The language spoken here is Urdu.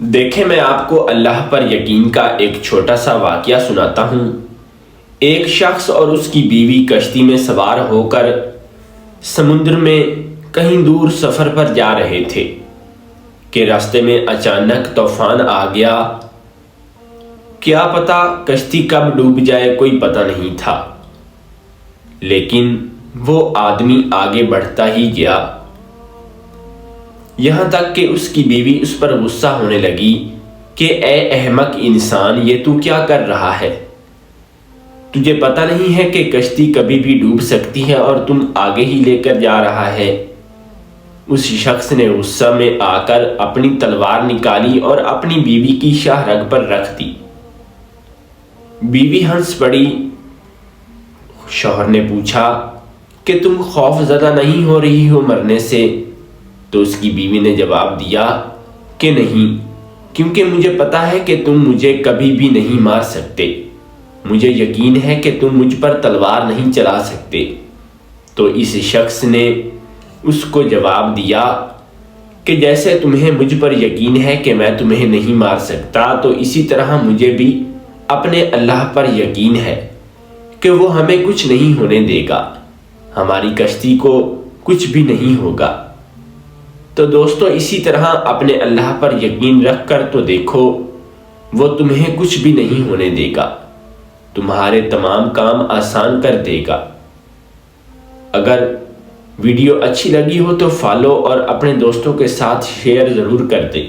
دیکھیں میں آپ کو اللہ پر یقین کا ایک چھوٹا سا واقعہ سناتا ہوں۔ ایک شخص اور اس کی بیوی کشتی میں سوار ہو کر سمندر میں کہیں دور سفر پر جا رہے تھے کہ راستے میں اچانک طوفان آ گیا۔ کیا پتا کشتی کب ڈوب جائے کوئی پتہ نہیں تھا، لیکن وہ آدمی آگے بڑھتا ہی گیا، یہاں تک کہ اس کی بیوی اس پر غصہ ہونے لگی کہ اے احمق انسان، یہ تو کیا کر رہا ہے؟ تجھے پتہ نہیں ہے کہ کشتی کبھی بھی ڈوب سکتی ہے اور تم آگے ہی لے کر جا رہا ہے۔ اس شخص نے غصہ میں آ کر اپنی تلوار نکالی اور اپنی بیوی کی شاہ رگ پر رکھ دی۔ بیوی ہنس پڑی۔ شوہر نے پوچھا کہ تم خوف زدہ نہیں ہو رہی ہو مرنے سے؟ تو اس کی بیوی نے جواب دیا کہ نہیں، کیونکہ مجھے پتا ہے کہ تم مجھے کبھی بھی نہیں مار سکتے، مجھے یقین ہے کہ تم مجھ پر تلوار نہیں چلا سکتے۔ تو اس شخص نے اس کو جواب دیا کہ جیسے تمہیں مجھ پر یقین ہے کہ میں تمہیں نہیں مار سکتا، تو اسی طرح مجھے بھی اپنے اللہ پر یقین ہے کہ وہ ہمیں کچھ نہیں ہونے دے گا، ہماری کشتی کو کچھ بھی نہیں ہوگا۔ تو دوستو، اسی طرح اپنے اللہ پر یقین رکھ کر تو دیکھو، وہ تمہیں کچھ بھی نہیں ہونے دے گا، تمہارے تمام کام آسان کر دے گا۔ اگر ویڈیو اچھی لگی ہو تو فالو اور اپنے دوستوں کے ساتھ شیئر ضرور کر دیں۔